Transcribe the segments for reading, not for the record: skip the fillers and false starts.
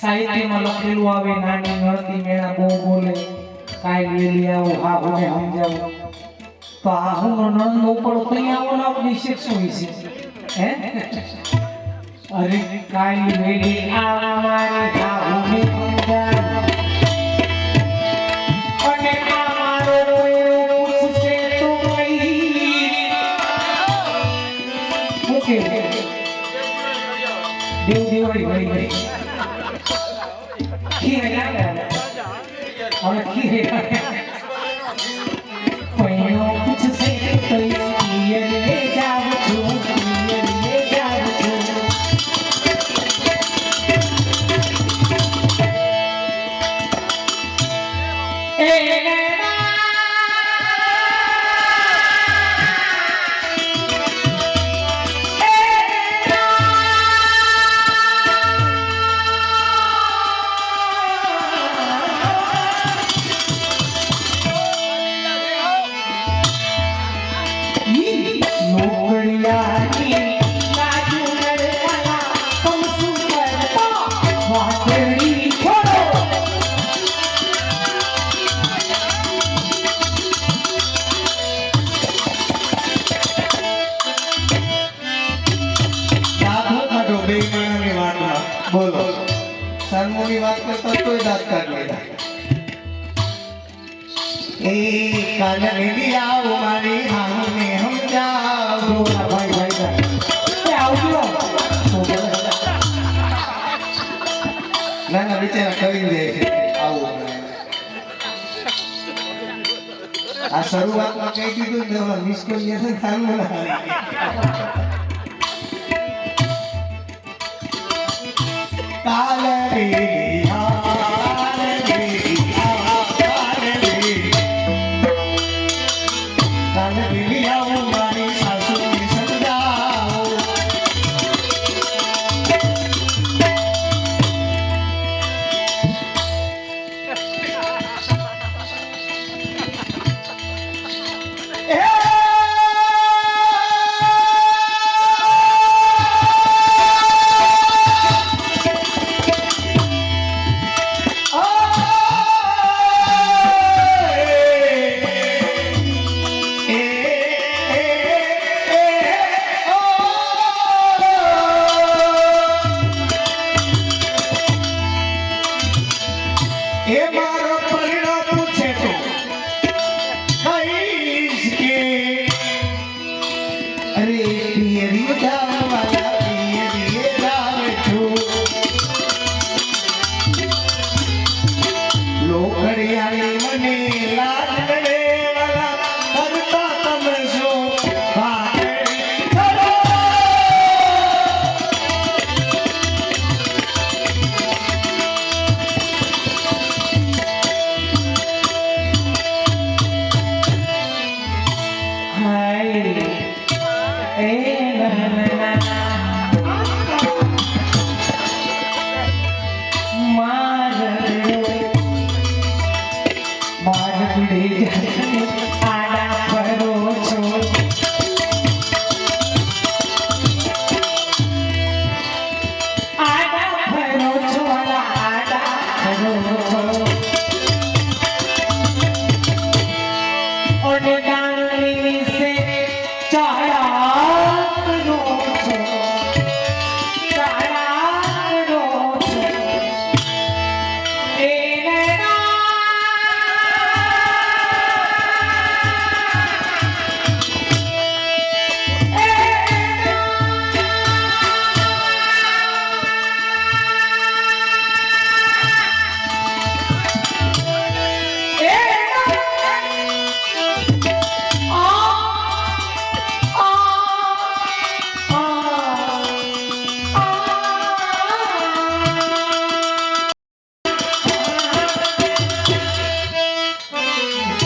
સાહિત્યમાં લખેલું આવે નાની નળતી મેણા બહુ બોલે કાઈ લેલી આવો આ મને સમજાવો તો આ હું નણંદ નો ઉપર કઈ આવો ના વિશેષ શું વિશે હે અરે કાઈ લેલી આ મારી આ મને સમજાવો અને આ મારો પૂછશે તો કઈ ઓકે દેવ દેવડી વળી વળી और पहियों कुछ से तो इसलिए ले जाओ ले जाओ बोलो सरमोनी बात करता तो दांत काट लेगा ए कान में आओ मारी हां में हम जाओ भाई भाई भाई क्या आओ ना ना बेचारा कवि दे आओ आ शुरुआत में कही દીધું ને મિસ કોલ ये खान में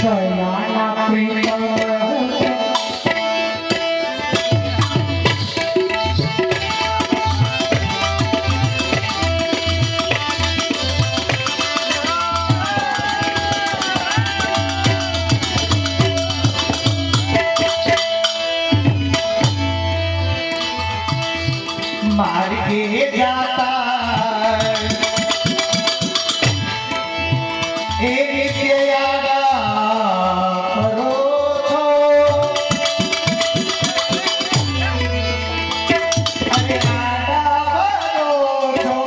દયાના પ્રીતમ मार्गे जाता एक यादा करो छो अरे आदा करो छो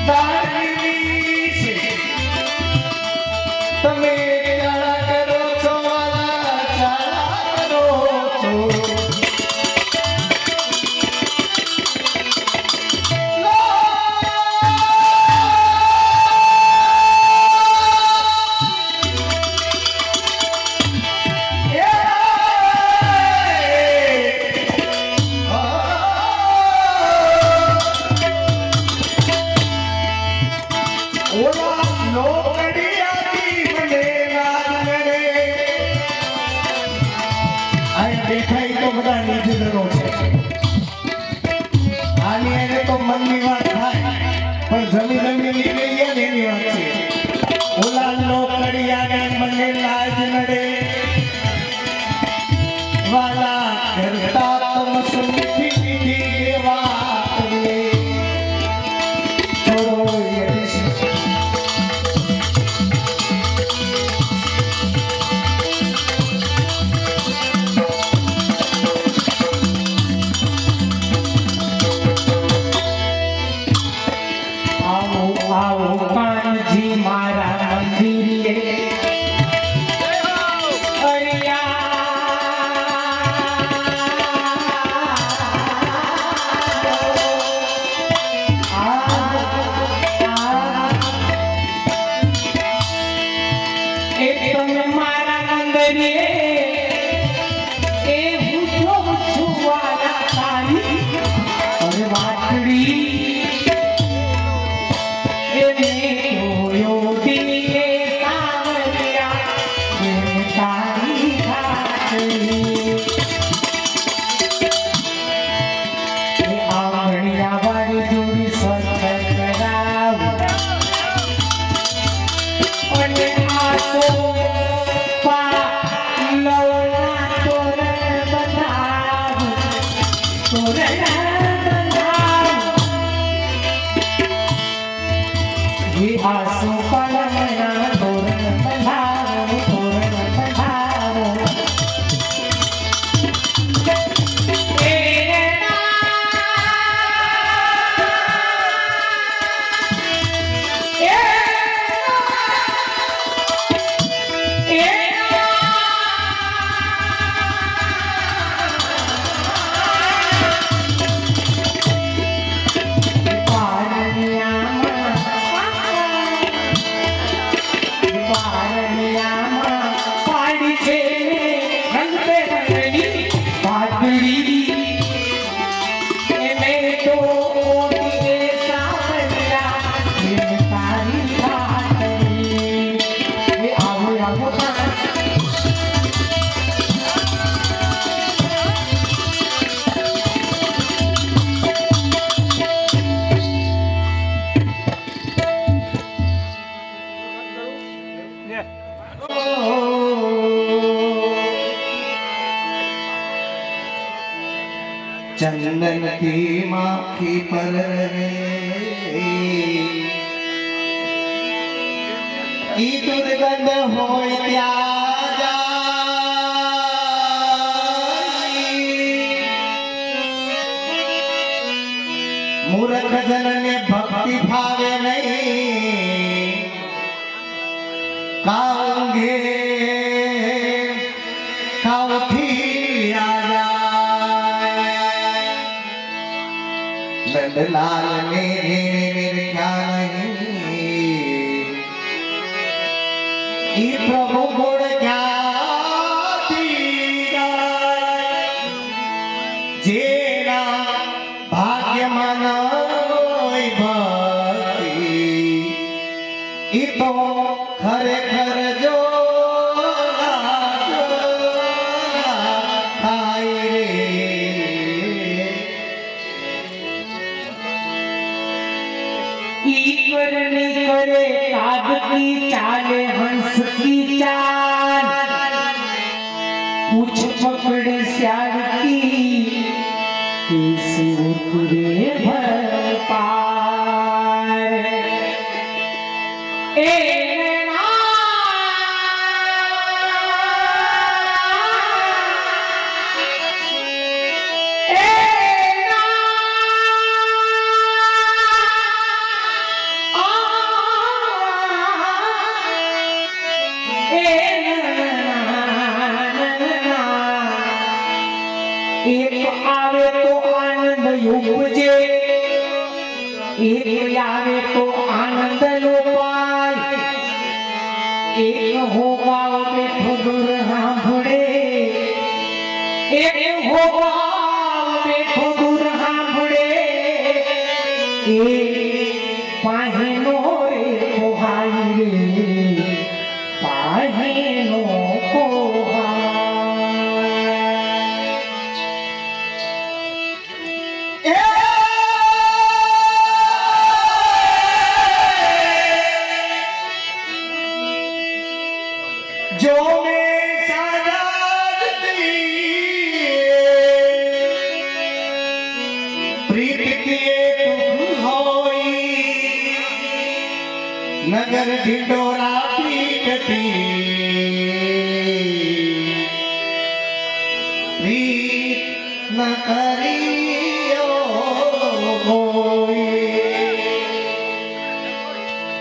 दानी से તમે મનની વાત થાય પણ જમી જમી નીકળી ગયા એની વાત છે ઓલા લોકડિયાને મને લાજ નડે વાલા કરતા તમ સુખી મીઠી વાત રે છોડો आओ कानजी मारा मंदिर मारा मंदिर आसो पलमना तोरण पधारो चंदन की माखी पर ई दुर्गंध होय त्या मूर्ख जन ने भक्ति भावे नहीं काऊंगे काउठी आजा नंदलाल मेरे क्या नहीं ई प्रभु गुण क्या जेना भाग्य मन ईश्वरनी करे काग की चाले हंस की चाल पूछ पकड़े स्यार की कैसे उतरे भर पार ए एक आवे तो आनंद उपजे एक आवे तो आनंद लोपाय एक होगा बेठो दूर हांभड़े एक होगा बेठो दूर हांभड़े एक पाहेनो रे कोहाई रे पाहेनो कोहाई जो में साजाती प्रीत किए तुम होई नगर ढिंडोरा पीटती प्रीत न करियो होई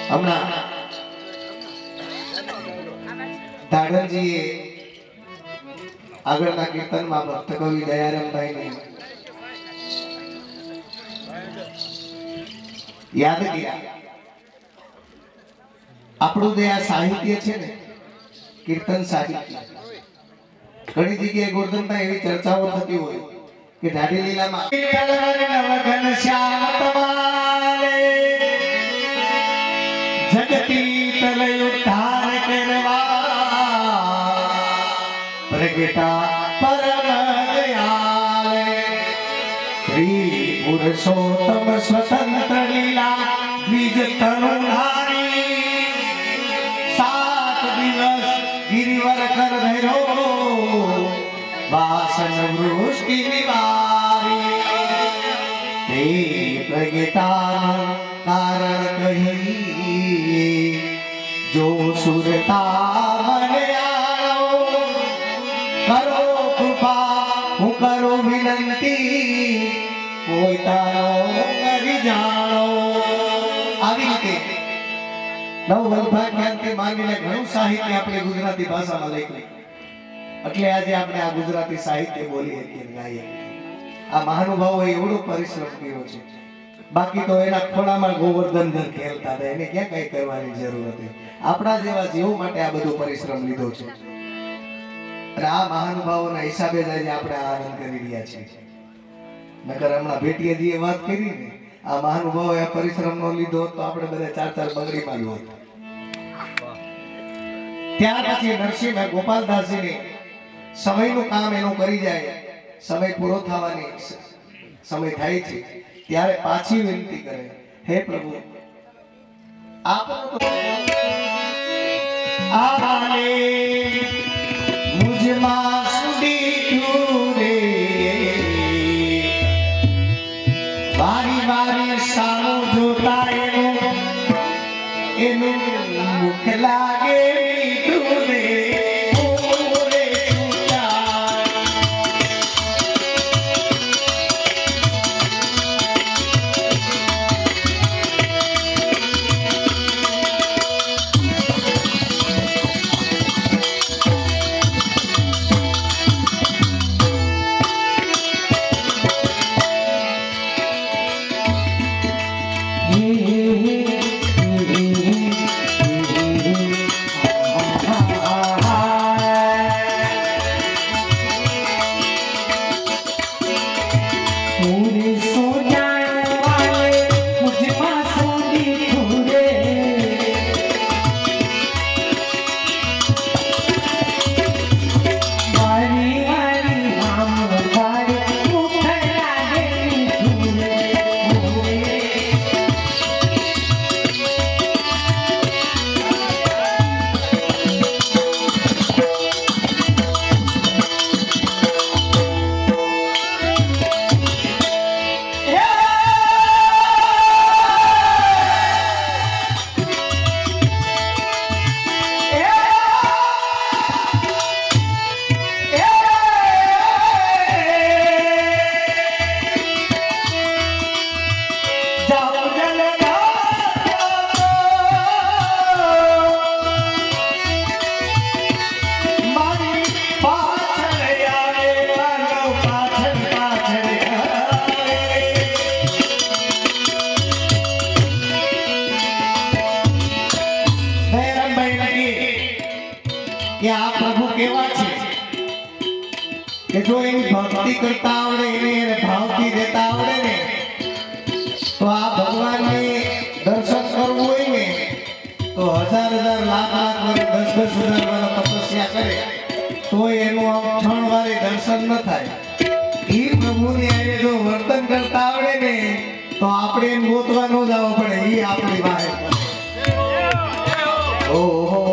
हमना દાડજીએ આગળના કીર્તનમાં ભક્ત કવિ દયારામભાઈને યાદ કર્યા આપણું જે આ સાહિત્ય છે ને કીર્તન સાહિત્ય ઘણી જગ્યાએ ગોરધનભાઈ એવી ચર્ચાઓ થતી હોય કે ઢાઢી લીલામાં નવઘન શ્યામ તમારે જગતી તલય ઉદ્ધાર કરવા प्रगटा परम दयाल श्री पुरुषोत्तम स्वतंत्र लीला द्विज तरुणारी 7 दिवस गिरिवर कर धरो वासन वृष्टि निवारी ते प्रगटा कारण कही जो सुरता मन करो कृपा हूँ करो विनंती कोई तारो करी जानो આવી રીતે નવ વર્ભાખ્યાનથી માંડીને ઘણું સાહિત્ય આપણે ગુજરાતી ભાષામાં લખ્યું એટલે આજે આપણે આ ગુજરાતી સાહિત્ય બોલીએ કે ગાઈએ આ મહાનુભાવોએ એવડો પરિશ્રમ કર્યો છે બાકી તો એના ખોળામાં ગોવર્ધનધર ખેલતા હતા એને ક્યાં કઈ કરવાની જરૂર હતી આપણા જેવા જીવો માટે આ બધો પરિશ્રમ લીધો છે અને આ મહાનુભાવોના હિસાબે જ આજે આપણે આનંદ કરી રહ્યા છીએ નકર હમણાં ભેટિયાજીએ વાત કરી ને આ મહાનુભાવોએ આ પરિશ્રમ નો લીધો તો આપણે બધા 4 બંગડીમાં લો ત્યાર પછી નરસિંહ ગોપાલદાસજીને સમયનું કામ એનું કરી જાય સમય પૂરો થવાની સમય થાય છે ત્યારે પાછી વિનંતી કરે હે પ્રભુ આપનો આને मुझमा सुडी टूरे वारी वारी सामो जोता एनु मुख लागे मीठू रे જો એની ભક્તિ કરતા આવડે એને ભાવથી રહેતા આવડે ને તો આ ભગવાનને દર્શન કરવું હોય ને તો હજાર હજાર લાખ લાખ વર્ષ 10,000 વર્ષ તપસ્યા કરે તો એનું આમ ક્ષણ વારે દર્શન ન થાય. એ પ્રભુની આરે જો વર્તન કરતા આવડે ને તો આપણે એને ગોતવા ન જવું પડે. એ આપણી વાહે ઓહો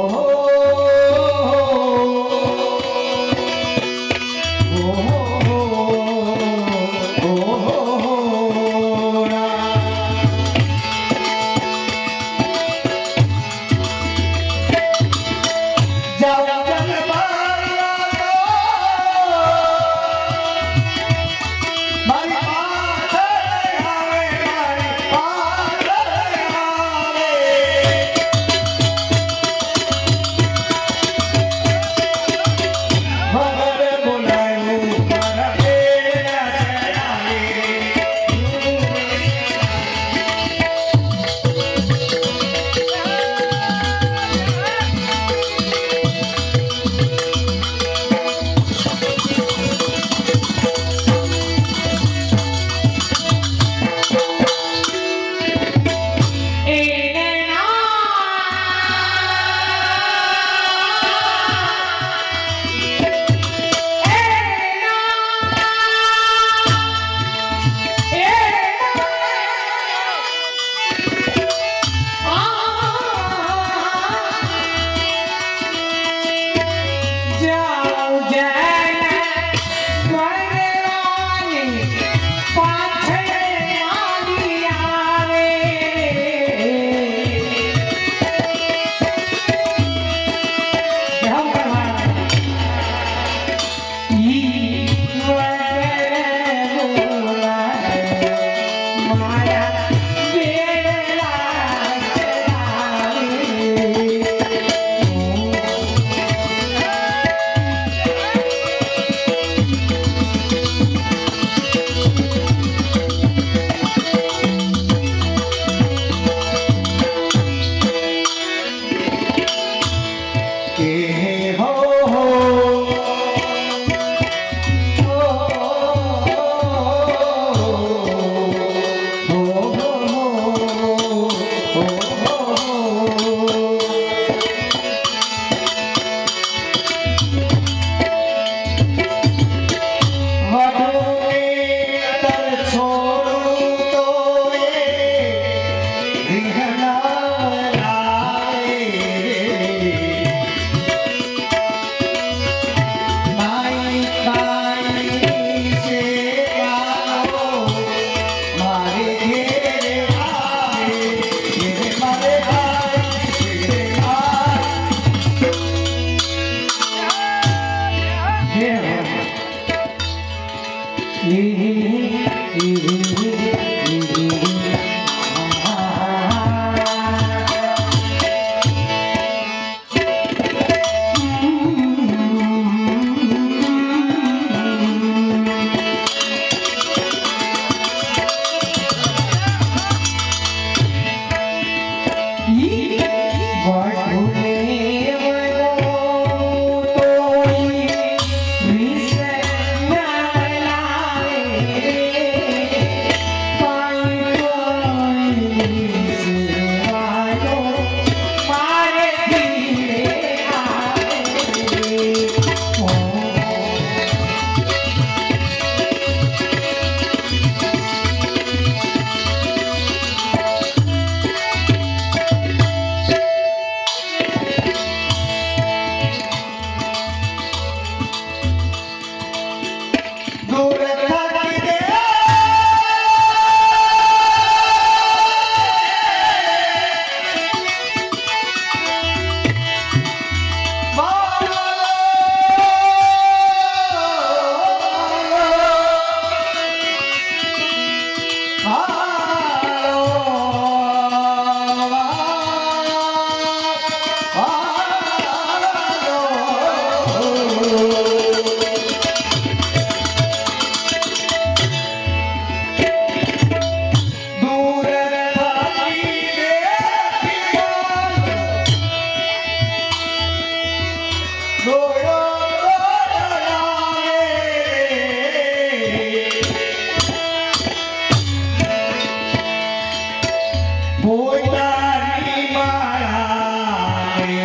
પોતાની માળા રે.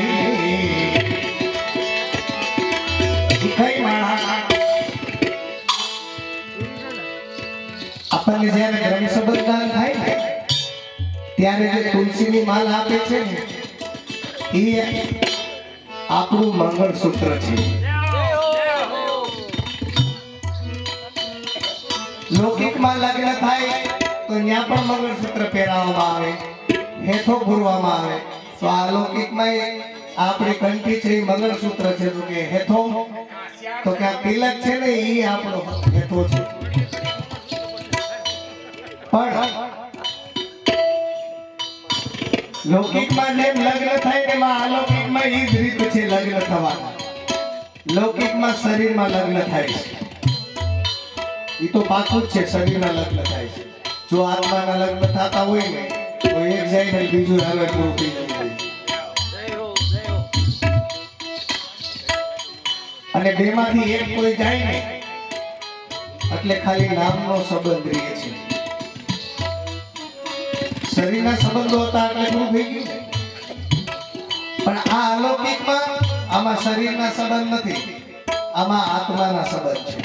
ઈ કઈ માળા? આપણને જ્યારે ગ્રંથ સંબંધદાન થાય ને ત્યારે જે તુલસીની માલ આપે છે ને એ આપણું મંગળસૂત્ર છે. લૌકિકમાં લગ્ન થાય તો ત્યાં પણ મંગળસૂત્ર પહેરાવવામાં આવે, હેઠો પૂરવામાં આવે. તો આ લૌકિકમાં આપણી કંઠી છે એ મંગળસૂત્ર છે. તો કે હેઠો, તો કે આ તિલક છે ને એ આપણો હેઠો છે. પણ લૌકિકમાં જેમ લગ્ન થાય ને એમાં અલૌકિકમાં ઈ જ રીત છે લગ્ન થવાના. લૌકિકમાં શરીરમાં લગ્ન થાય છે, ઈ તો પાછું જ છે. શરીરના લગ્ન થાય છે. જો આત્માના લગ્ન થતા હોય ને તો એક જાય ને બીજું હવે પૂરું થઈ જાય. અને બેમાંથી એક કોઈ જાય ને એટલે ખાલી નામનો સંબંધ રહે છે. શરીરના સંબંધો હતા એટલે પૂરું થઈ ગયું. પણ આ અલૌકિકમાં આમાં શરીરના સંબંધ નથી, આમાં આત્માના સંબંધ છે.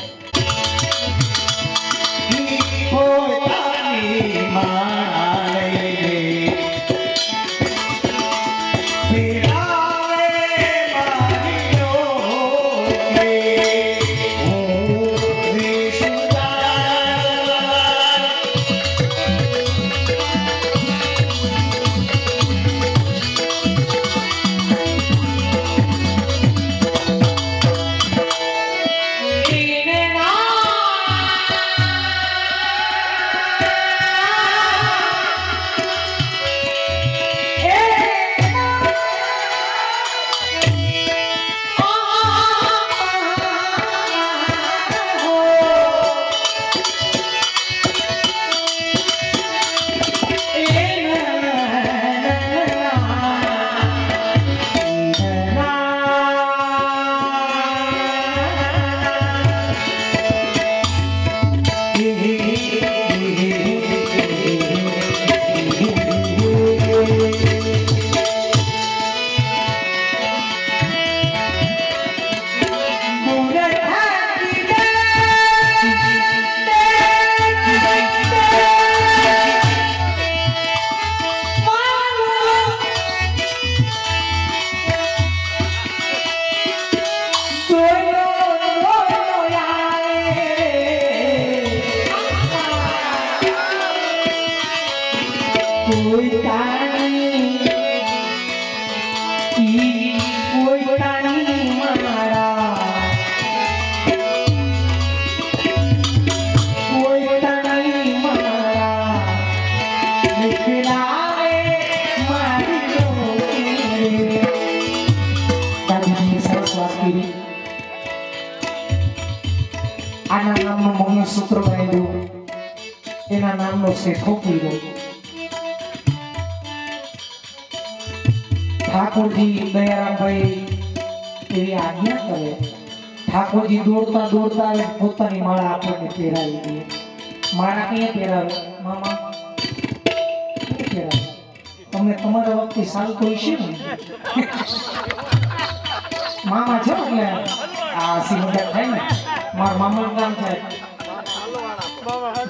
પોતાની માળા લઈને ફેરાવે મારી ડોકે. હું આના નામનું મંગળસૂત્ર બાંધ્યું, એના નામનો શેઠો પીરો. ઠાકોરજી દયારામભાઈ એવી આજ્ઞા કરે. ઠાકોરજી દોડતા દોડતા આવે, પોતાની માળા આપણને પહેરાવી દે. માળા ક્યાં પહેરાવે મામા? ક્યાં પહેરાવે? તમને તમારા વખતે ચાલતો હશે ને મામા છો એટલે આ સિમંદર થાય ને. મારા મામાનું નામ છે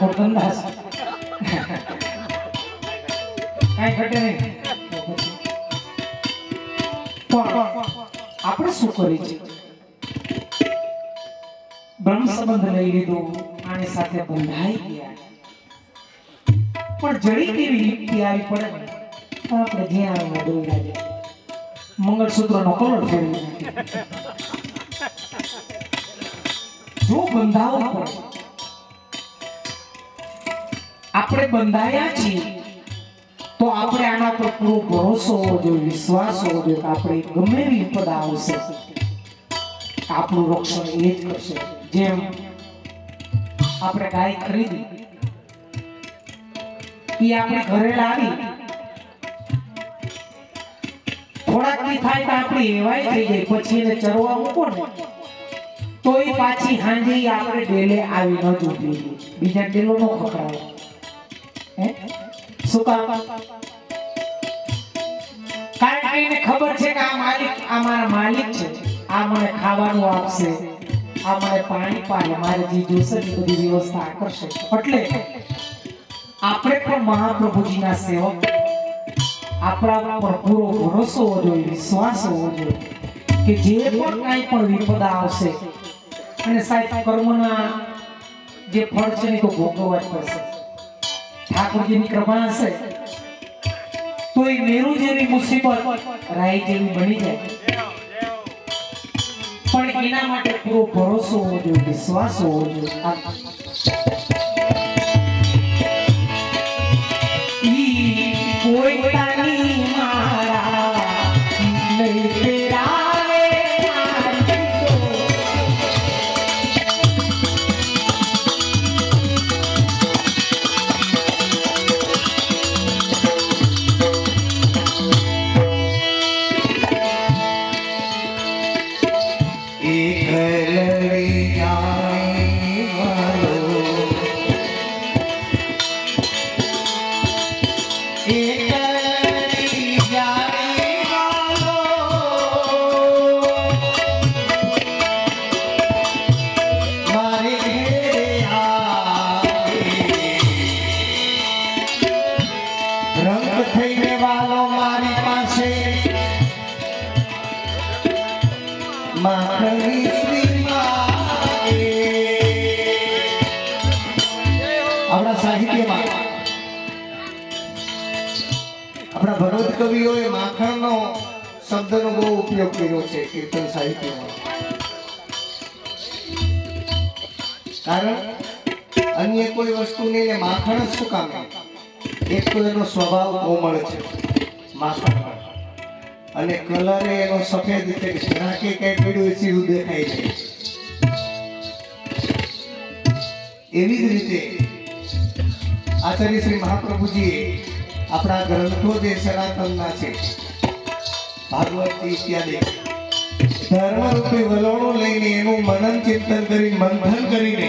ગોરધનદાસ. કાંઈ ઘટે નહીં. તો આપણે શું કરી છે? બ્રહ્મ સંબંધ લઈ લીધો, આની સાથે બંધાઈ ગયા. પણ જડી કેવી યુક્તિ આવી પડે ને, આપણે જ્યાં આવીને દોડ્યા જાય. મંગળસૂત્રનો કલર ફેરવી નાખે. જો બંધાવું પડે, આપણે બંધાયા છીએ તો આપણે આના પર પૂરો ભરોસો હોવો જોઈએ, વિશ્વાસ હોવો જોઈએ કે આપણે ગમે એવી વિપદા આવશે આપણું રક્ષણ એ જ કરશે. જેમ આપણે ગાય ખરીદી, એ આપણે ઘરે લાવી, થોડાક દી થાય તો આપણી એવાય થઈ જાય, પછી એને ચરવા મૂકો ને તો એ પાછી હાંજે આપણે ડેલે આવી ન જોતી, બીજા ડેલો નો ખખડાવે. શું કામ? એને ખબર છે કે આ મારા માલિક છે, આ મને ખાવાનું આપશે, આ મને પાણી પાડે, મારે જે જોશે એ બધી વ્યવસ્થા કરશે. એટલે આપણે પણ મહાપ્રભુજીના સેવક, આપણા પર પૂરો ભરોસો હોવો જોઈએ, વિશ્વાસ હોવો જોઈએ કે જે પણ કાંઈ પણ વિપદા આવશે અને સાહેબ કર્મના જે ફળ છે એ તો ભોગવવા જ પડશે. ઠાકોરજીની કૃપા હશે તો એ મેરુ જેવી મુસીબત રાઈ જેવી બની જાય, પણ એના માટે પૂરો ભરોસો હોવો જોઈએ, વિશ્વાસ હોવો જોઈએ. કોઈ તાની મારા નહીં ફેરાવે આપણા સાહિત્યમાં આપણા ભગવત કવિઓએ માખણનો શબ્દનો બહુ ઉપયોગ કર્યો છે કીર્તન સાહિત્યમાં. કારણ અન્ય કોઈ વસ્તુ નહીં, માખણ જ શું કામ? એક તો એનો સ્વભાવ કોમળ છે માખણ, અને કલર એનો સફેદ છે, નાકે કઈ પીળું સીધું દેખાય છે. એવી જ રીતે આચાર્ય શ્રી મહાપ્રભુજીએ આપણા ગ્રંથો જે સનાતનના છે, ભાગવત ઇત્યાદિ ધર્મરૂપી વલણો લઈને એનું મનન ચિંતન કરી મંથન કરીને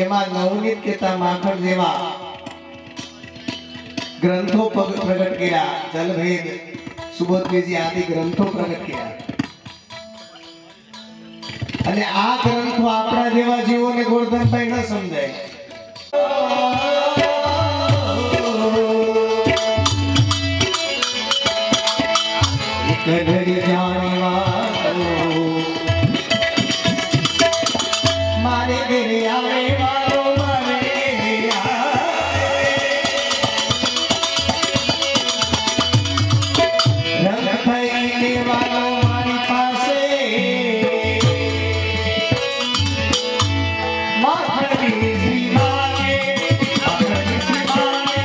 એમાં નવનીત કેતા માખણ જેવા ગ્રંથો પ્રગટ કર્યા. જલભેદ, સુબોધજી આદિ ગ્રંથો પ્રગટ કર્યા. અને આ ગ્રંથો આપણા જેવા જીવોને ગોરધનભાઈ ન સમજાય. કઢરી જાણવા મારે ઘરે આવે વાળો મારે રંગ થઈ વાળો મારી પાસે માખણી શ્રી માગે માખણી શ્રી માગે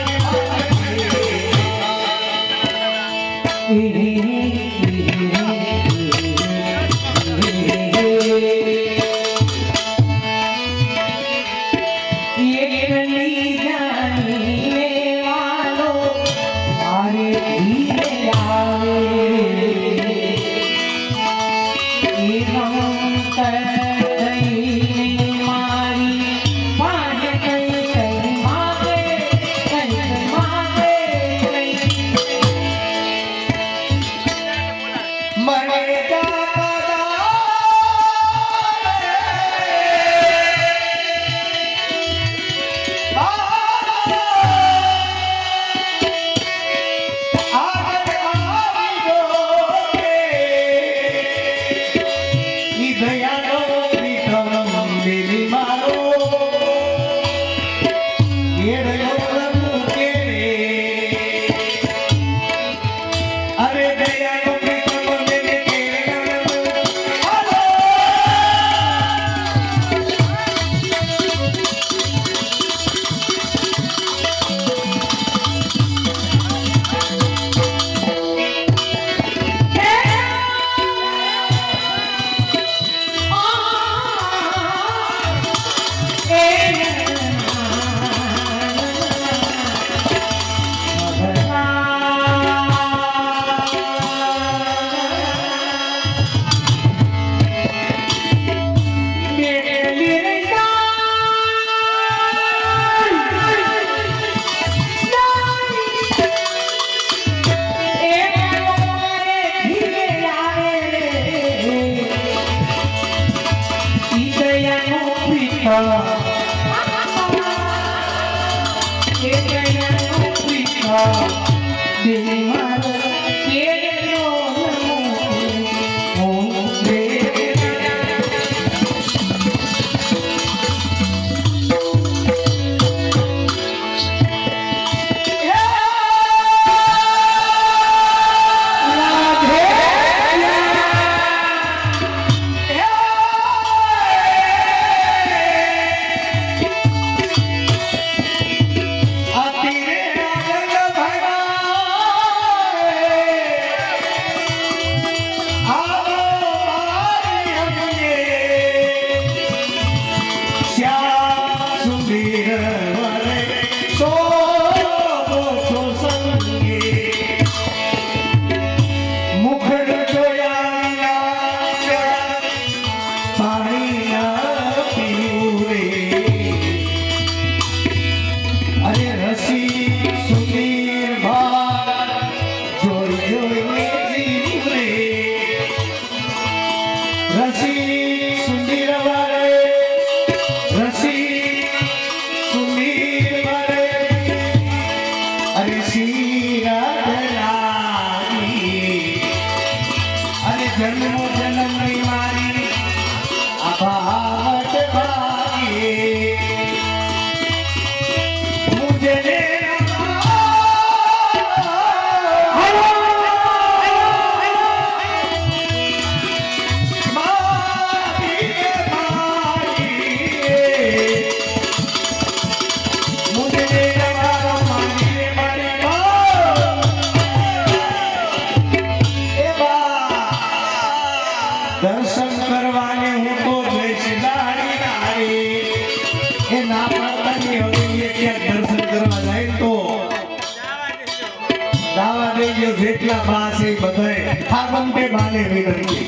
દેજો જેટલા બા છે બધાય ખાગમ તે બાને વિનંતી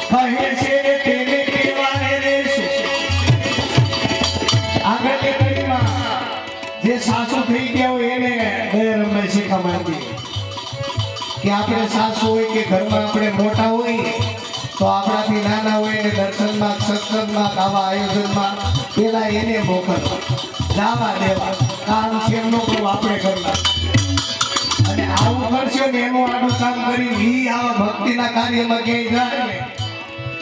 કહે છે તેને કહેવાને રહેશું આગળની કડીમાં જે સાસુ થઈ ગયા હોય એને દયા શીખામણતી કે આપણે સાસુ હોય કે ઘરમાં આપણે મોટા હોય તો આપણાથી નાના હોય ને દર્શનમાં સત્સંગમાં આવા આયોજનમાં પેલા એને મોકલવા જાવા દેવા કામ છે એમનો પણ આપણે કરવા અને આવું કરશો ને એનું આડું કામ કરી ઈ આવા ભક્તિના કાર્યમાં ક્યાંય જાય ને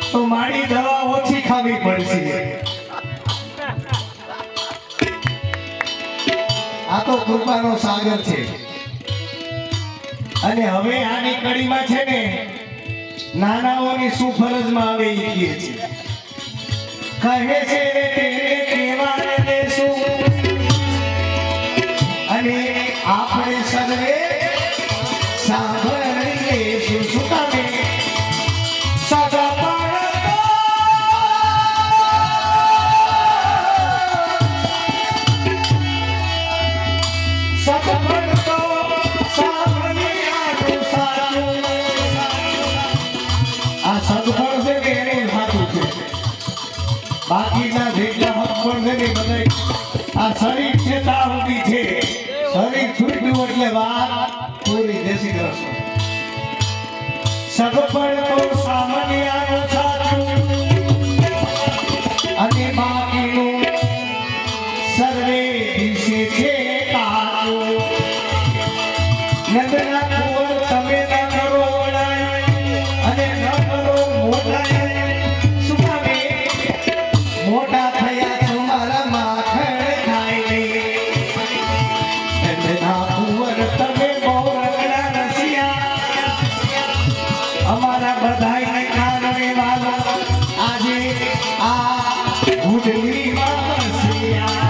તો મારી દવા ઓછી ખાવી પડશે આ તો કૃપાનો સાગર છે અને હવે આની કડીમાં છે ને નાનાઓની શું ફરજમાં આવે એ કહે છે કહે છે તેને કહેવાને દેશું અને આપણે સર્વે સાંભળી લેશું શું કામે સગા બાકીના જેટલા હક પણ છે ને બધા આ શરીર છે ત્યાં સુધી છે શરીર છૂટ્યું એટલે વાત પૂરી દેશી કરશો સગપણ તો સામાન્યનું સાચું અને બાકીનું સર્વે દિશે છે કાચું નંદના કુંવર તમે ન કરો વડાય અને ન કરો મોટાય મોટા થયા તમારા માખણ ખાઈ નંદના કુંવર તમે મોરગડા રસિયા અમારા બધાયને કારણે વાલો આજે આ ગુડલીમાં વસ્યા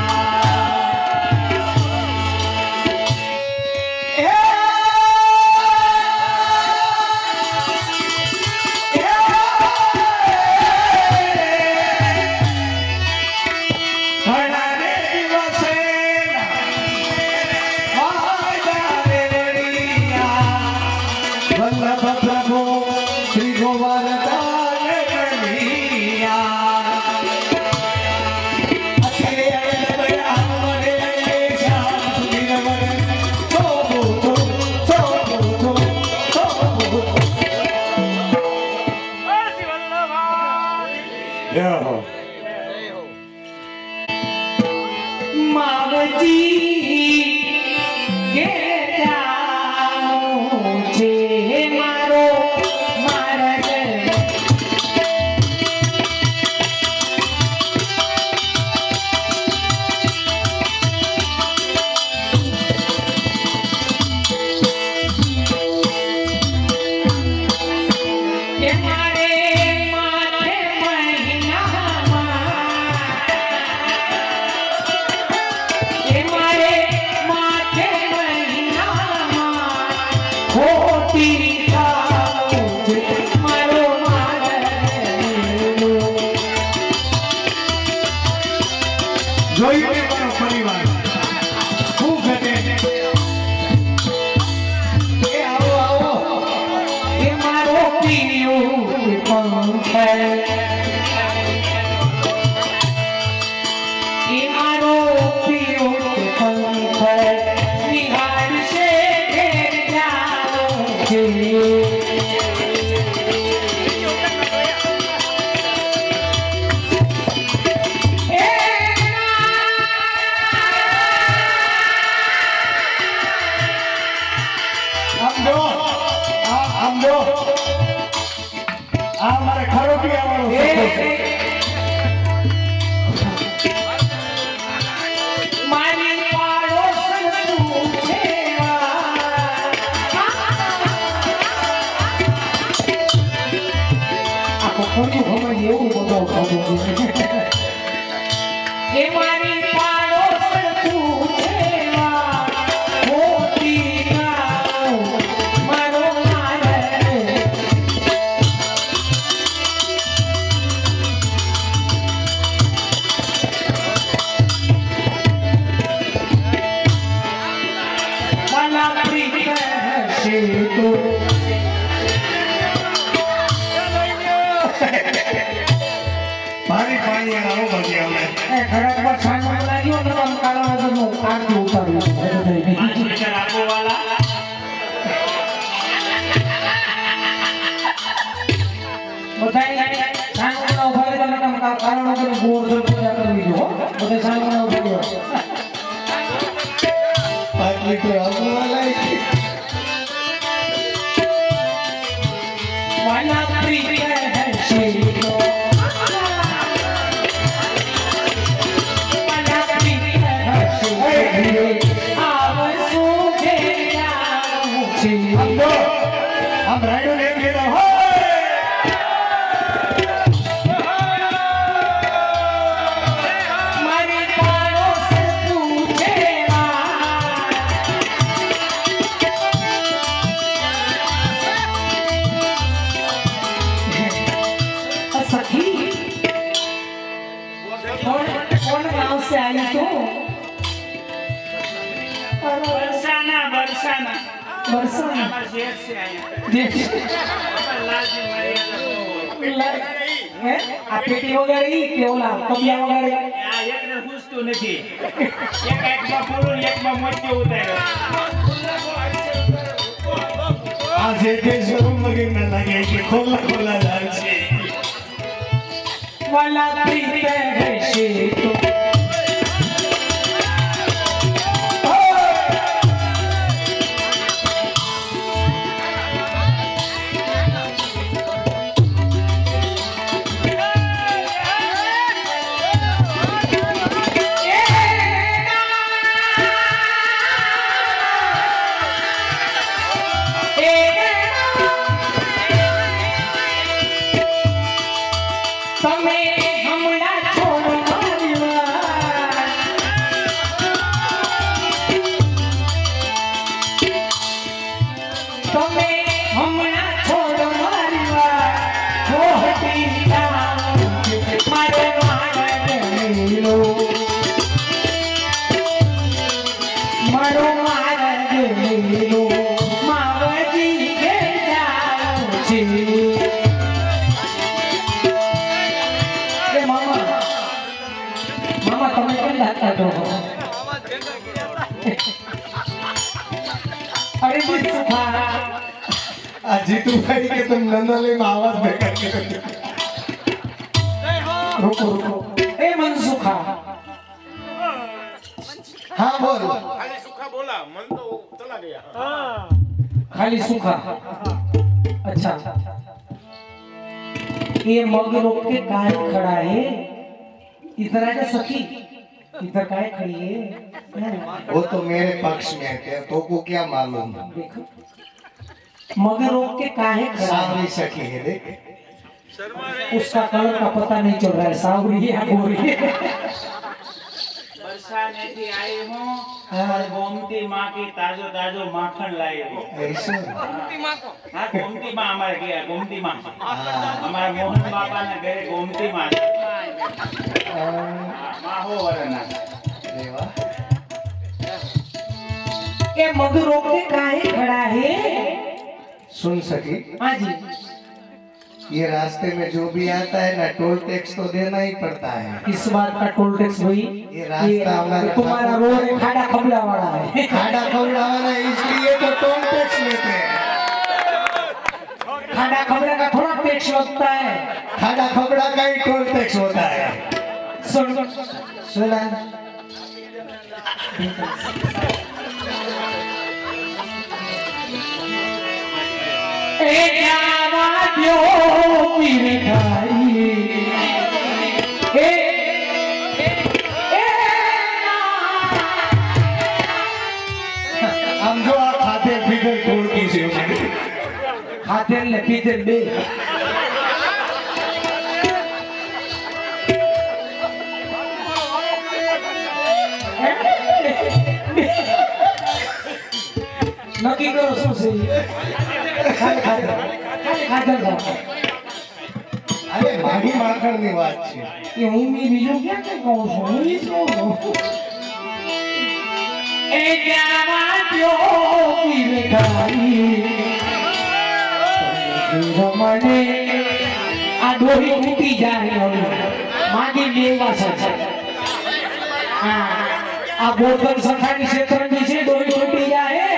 વાલા પ્રીત હશે તો પાણી પાણી આવો બધી અમે એ ખડક પર છાનો લાગ્યો ને આમ કાળા વગરનું આરતી ઉતાર્યું બધાય છાનો ઉભા રહી તમે કારણ વગર ગોળ પૂજા કરવી જો બધા છાનો ઉભા રહ્યો પાટલી તો આવો વાલા વાલા પ્રીત હશે તો हम राइडो ले गए हो મારી પાડોશ તું છે સખી કોણ ગાँव से आई तो बरसाना बरसाना बरसा हमारे शहर से आया लाजी मर्यादा આ પેટી વગાડી કે ઓલા કબિયા વગાડી આ એકને પૂછતું નથી એક એકમાં પૂરું એકમાં મોચ્યો ઉતાર્યો આ જે તે શોરૂમ લગી ન લાગે કે ખોલા ખોલા દાર છે વાલા પ્રીત હશે તો તમે હમણાં છોડો મારી તમે હમણાં છોડો મારી મારે મારો માર્ગ લીલો માવજી કે જાઉં છે મામા તમે કેમ લાગતા છો અરે સુખા આ જીતુભાઈ કે तुम नंदले में आवाज बेकार कर रुको रुको ए मनसुखा हाँ बोल खाली सूखा बोला मन तो चला गया खाली सूखा अच्छा ये मग रोक के काहे खड़ा है इधर आजा सखी इधर काहे खड़ी है वो तो मेरे पक्ष में है तो को क्या मालूम देखो मग रोक के काहे खड़ा है सावरी सखी है देख उसका कलर का पता नहीं चल रहा है सावरी है या गोरी है बरसाने थी आई हूँ और गोमती माँ की ताजो ताजो माखन लाई हूँ ऐसा हाँ गोमती माँ हमारे गया गोमती माँ हमारे मोहन बाबा ने गए गोमती माँ माँ हो वरना देवा ये मग रोक के काहे खड़ा है सुन सकी हाँ जी ये रास्ते में जो भी आता है ना टोल टैक्स तो देना ही पड़ता है इस बार का टोल टैक्स भाई ये रास्ता हमारा तुम्हारा रोड खाड़ा खबला वाला है खाड़ा खवड़ाना इसलिए तो टोल टैक्स लेते हैं खाड़ा खबला का थोड़ा टैक्स लगता है खाड़ा खवड़ा का ही टोल टैक्स होता है सुन सुना ए जावा दियो मेरे भाई ए हम जो आप खाते पीते छोड़ की से हाथे ले पीते बे નક્કી કરો શું છે ખાલી ખાધર જાઓ અરે મારી માખણ ની વાત છે એ હું બીજું ક્યાં કઈ કહું છું હું ઈ જ કહું છું એ એ જાવા જો પીવે ખાઈ રમણે આ ડોહી તૂટી જાય હવે માગી લેવા છે આ બોતલ સખાની ક્ષેત્રની છે ડોહી તૂટી જાય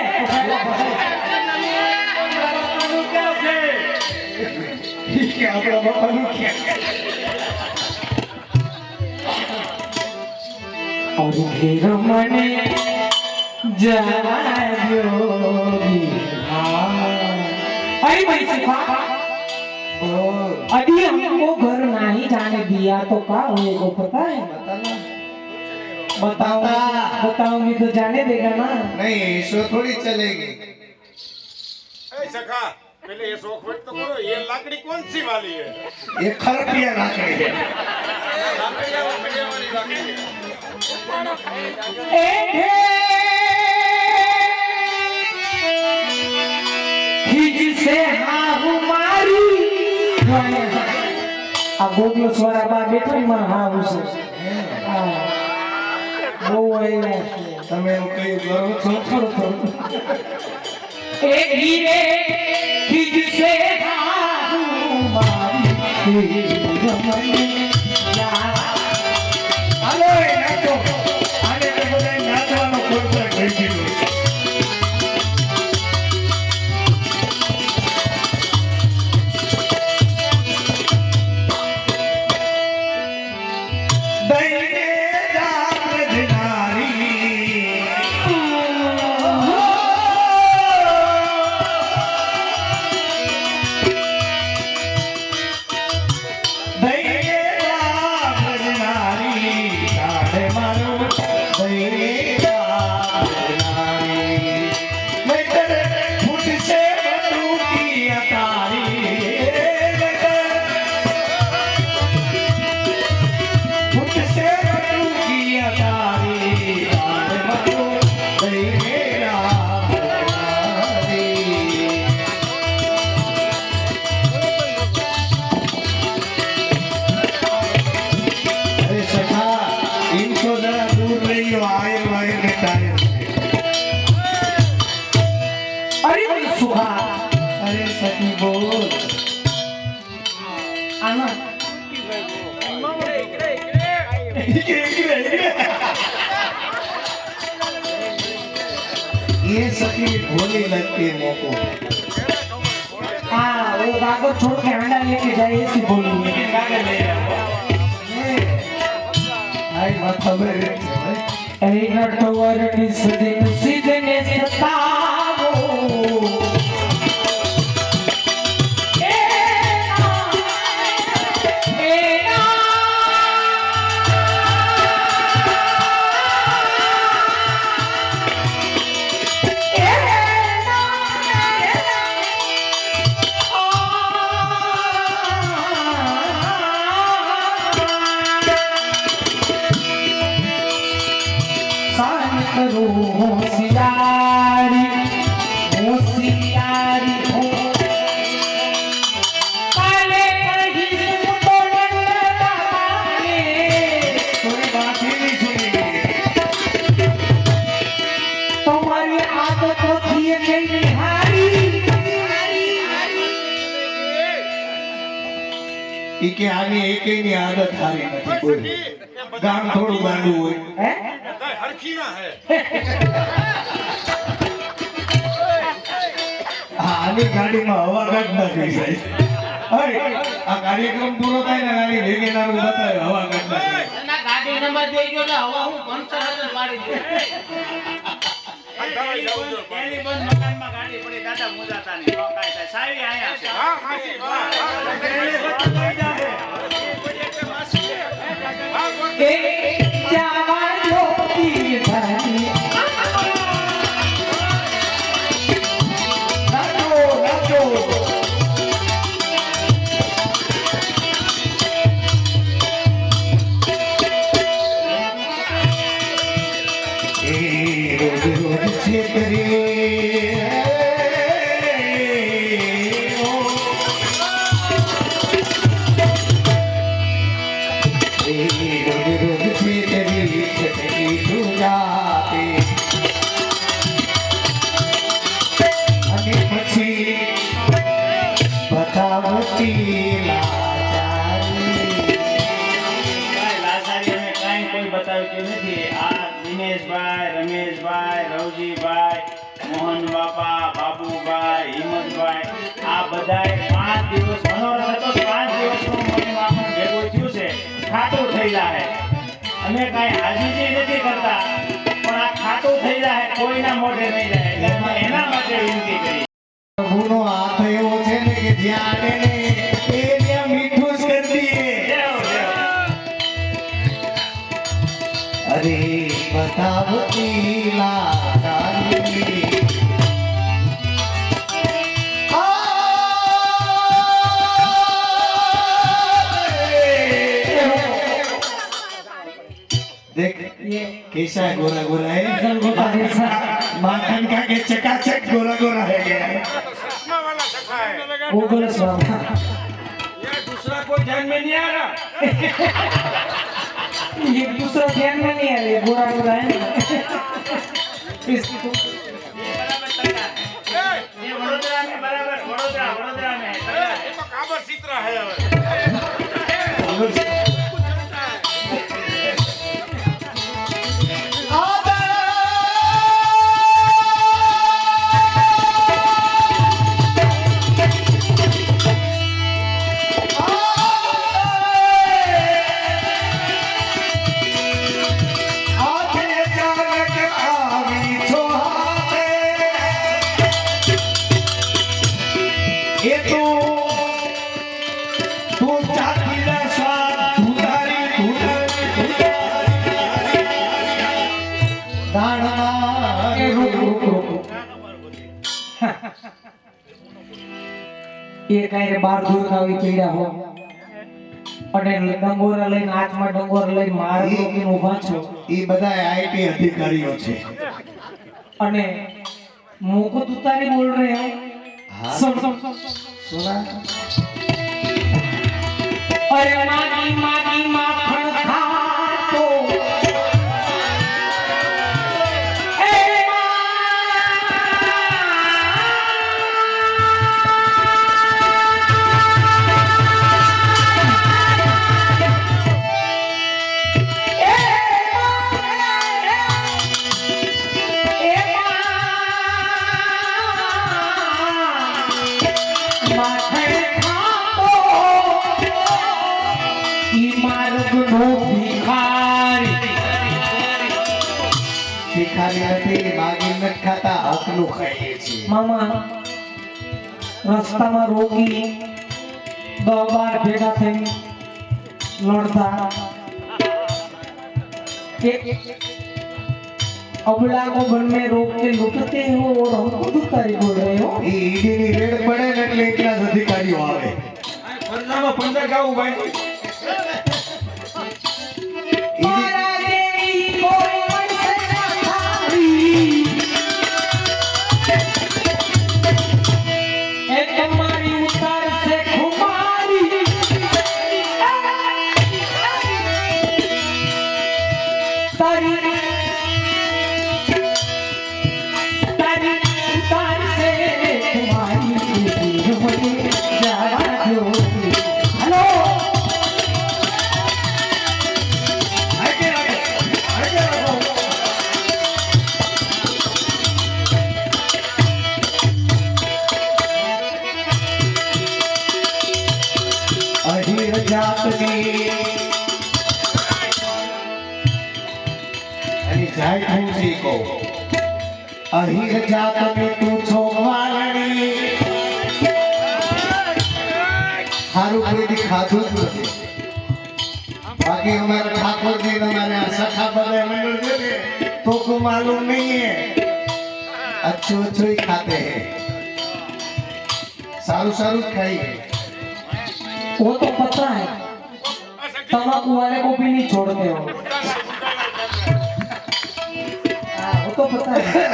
કે આપણા બાપાનું ક્યાં और फिर मने जायोगी अरे भाई सुखा अभी हमको घर नहीं जाने दिया तो क्या होएगा पता है बताओ बताऊंगी तो जाने देगा ना नहीं ऐसो थोड़ी चलेगी ए सखा पहले ये शौक व्यक्त तो करो ये लाकड़ी कौन सी वाली है ये खरपिया लाकड़ी है लाकड़ी या बढ़िया वाली लाकड़ी है से हमारी આ ગોગલો સ્વરા બા બેઠો ને મને હા ઉસે બહુ આયા તમે એવું કઈ કરો છો થોડું એ ગીરે ખીજ સે હમારી હાલો એ નાચો આને તો બધા નાચવાનો કોન્ટ્રાક્ટ થઈ ગયો ये सखी भोली लगती है मोको हाँ वो कागज छोड़ के अंडा लेके जाए ऐसी बोली कागज ले आई बात खबर है ए नटवर निस दिन सीधने सतावो होशियारी होशियारी हो काले कहीं तुम तो डंडा मारे थोड़ी बात ही नहीं सुनेगी तुम्हारी आदत होती है कि निहारी ईके आनी एके ની આદત હારી નથી કોઈ ગામ થોડું ગાંડું હોય हैं हरखी ना है આની ગાડીમાં હવા કાઢ નાખી જાય અરે આ કાર્યક્રમ પૂરો થાય ને આની વેગેનારું બતાવે હવા કાઢ નાખી ના ગાડી નંબર દઈ ગયો એટલે હવા હું પંચર જ મારી દે हटाई जाओ जो પહેલી બંધ મકાનમાં ગાડી પડી દાદા મુજાતાની નો કાઈ થાય સાવી આયા છે हां हां जी वाह ए जावा जो पीर धनी नाचो नाचो એ રોજ રોજ છેતરે રોજ રોજ બાપા, બાબુભાઈ, હિંમતભાઈ આ બધાએ 5 દિવસ મનોરથ હતો. 5 દિવસનું મોહન માખણ ભેગું થયું છે, ખાટું થઈ જાય. અમે કાંઈ હાજીજી નથી કરતા, પણ આ ખાટું થઈ જાય, કોઈના મોઢે નહીં જાય. એટલે અમે એના માટે વિનંતી કરી. પ્રભુનો હાથ એવો છે ને કે જ્યાં આને ને એ ત્યાં મીઠું જ કરી દઈએ. દેવ, દેવ. અરે બતાવતી લાચારી देख कैसा है गोरा गोरा है माखन का के चकाचक गोरा गोरा है गया है चश्मा वाला सखा है गूगल स्वामी ये दूसरा कोई ध्यान में नहीं आ रहा ये दूसरा ध्यान में नहीं आ रही गोरा गोरा है इसको બરાબર તૈયાર. ये वडोदरा में बराबर वडोदरा में तैयार. ये तो काबर चित्रा है હવે ये तो तू चाकी ना स्वाद धुतारी दाणा ए रुक रुक रुक ये કાંઈ બાર દૂર આવી પીડા હો અને ડંગોરા લઈને હાથમાં ડંગોર લઈને માર રોકીને ઊભા છો ये બધા आईटी अधिकारियों છે અને मुंह को तुतारी बोल रहे हो हाँ सुन सुन सुना अरे मागी मागी माखण खातो ए ભિખારી નથી માગી નથી ખાતા હકનું ખાઈએ છીએ मामा રસ્તામાં રોકી 10-12 ભેગા થઈને લડતા કે अबला को घर में रोक के लूटते हो और हमको दुतारी बोल रहे हो એ ઈડીની રેડ પડે ને એટલે એટલા જ અધિકારીઓ આવે પરનામાં 15 ગાવું ભાઈ मारा देवी कोई मनसे ना थारी ए तुम्हारी उतार से खुमारी तारी तारी उतार से तुम्हारी जावा जो हेलो અહીર જાતની અને જાય ખુશી કો અહીર જાતની તું છો વાલણી હારું કોઈ દી ખાધું જ નથી બાકી हमारे ठाकुर जी हमारे सखा बड़े मंडल से तो को मालूम नहीं है अच्छो अच्छो ही खाते हैं सारू सारू खाई वो तो पता है तंबाकू वाले को भी नहीं छोड़ते हो हाँ, वो तो पता है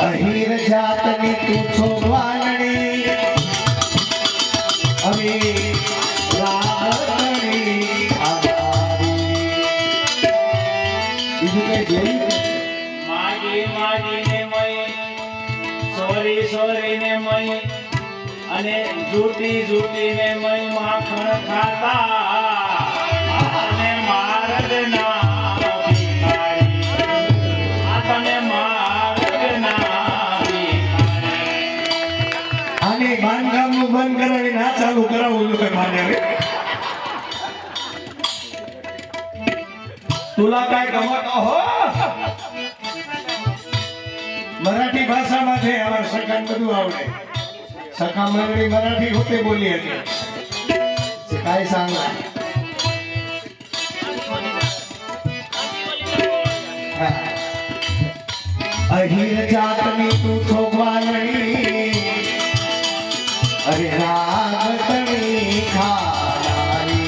अहीर जातनी तू छो वालणी अभी रावणी आवारी બીજું કઈ જોયું માગી માગીને મય સોરી સોરીને મય અને જૂટી જૂટીને મય માખણ ખાતા અને મારદના ભિખારી આ તને ઓલા કાંઈ ગમત ઓહો મરાઠી ભાષામાં છે અમાર સખાને બધું આવડે સખા મંડળી મરાઠી હોતે બોલી હતી काय सांगला अहिर जातनी तू थोगवालणी अरे रागतणी खाणारी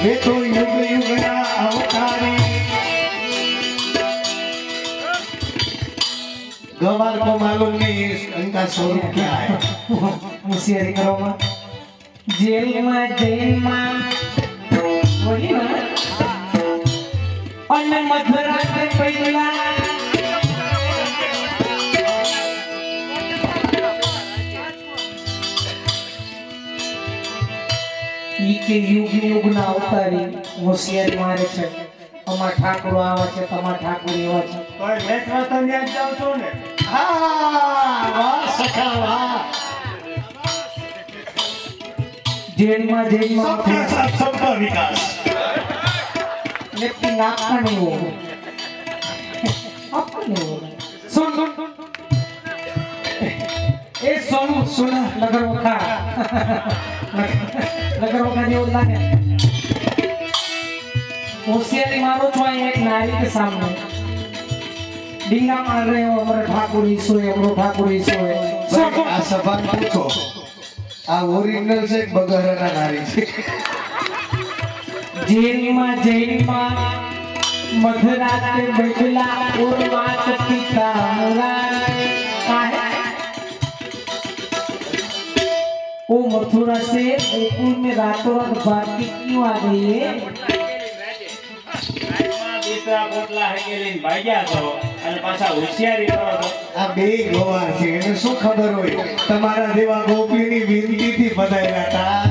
वे तो युग युगना अवतारी गवार को मालूम नहीं इनका स्वरूप क्या है હોશિયારી કરવામાં જેલમાં બોલી ને અને મધરાતે પહેલા ઈ કે યુગ ના અવતારી હોશિયારી મારે છે અમાર ઠાકોર આવે છે તમાર ઠાકોર એવા છે તોય મેચમાં તો ત્યાં જ જાવ છો ને हाँ वाह सखा वाह જેલમાં सबका साथ सबका विकास लेकिन आपका नहीं होगा आपका नहीं होगा सुन ए सुन नगर वखा नहीं होता है होशियारी मारो છો एक नारी के सामने डींगा मार रहे हो हमारे ठाकुर ईसो है हमरो ठाकुर ईसो है आ सवाल पूछो आ ओरिजिनल से बगहरा नारी से जेलમાં મધરાતે બેઠલા ઉર્વાત પિતા મુરા કાહે ओ मथुरा से गोकुल में रातों रात भागती क्यों आ गई है રાજમાં બીસરા પોટલા હેકેલીને ભાગ્યા છો અને પાછા હોશિયારી કરો છો આ બે ગોવાર છે એને શું ખબર હોય તમારા જેવા ગોપીની વિનંતીથી બધાયલા હતા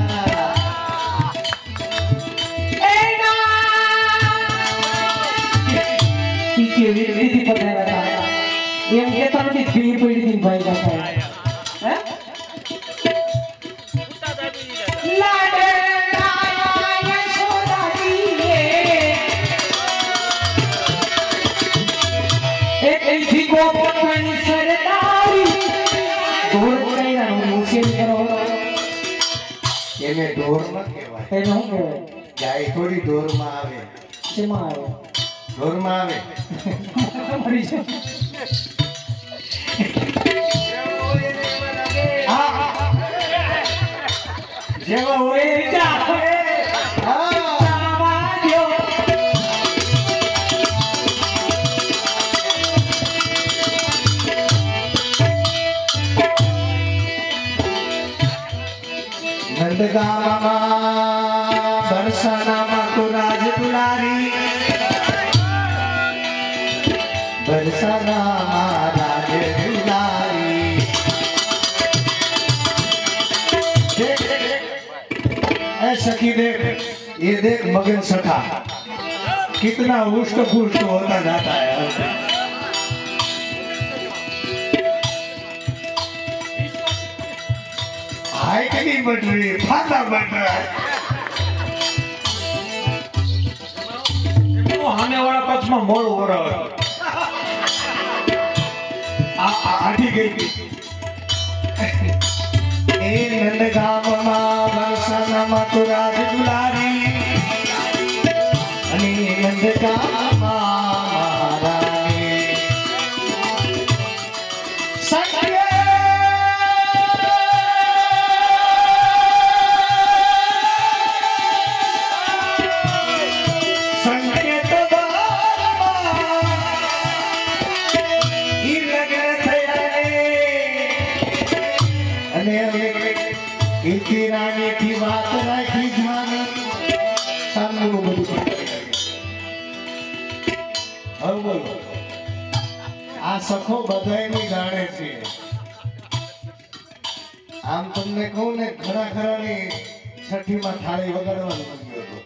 ઈ કેવી રીતે પધાર્યા હતા એમ કેતા નથી ભીડ પડી હતી ભાઈ હતા હે લાડે લાયા યશોદાજી એક એથી ગોપની સરદારી દોર કઈરા મુશ્કેલ કરો એને ઢોરમાં કહેવાય એનો શું કહેવાય ગાય થોડી ઢોરમાં આવે શેમાં આવે ઢોરમાં આવે મરી છે જેવા હોય એ જા હા આવાજો નંદગામમાં બરસાનામાં તો રાજ દુલારી બરસાનામાં રાજ દુલારી ऐ सखी देख ये देख मगन सखा कितना हुष्ट पुष्ट होता जाता है हाइट नहीं बढ़ रही फाटा बढ़ रहा है સામે વાળા પક્ષમાં મોડું વરાવે आठी गई ए नंदगामમાં બરસાનામાં તો રાજ દુલારી અને નંદગામમાં મહારાણી સત્ય સંકેત બારમાં ઈ લગ્ન થયા અને કીર્તિ રાણી થી વાત રાખી જાને સામનું બધું હવે બોલો આ સખો બધાયની જાણે છે આમ તમને કહું ને ઘણા ખરાની છઠ્ઠીમાં થાળી વગાડવાનું કહ્યું હતું.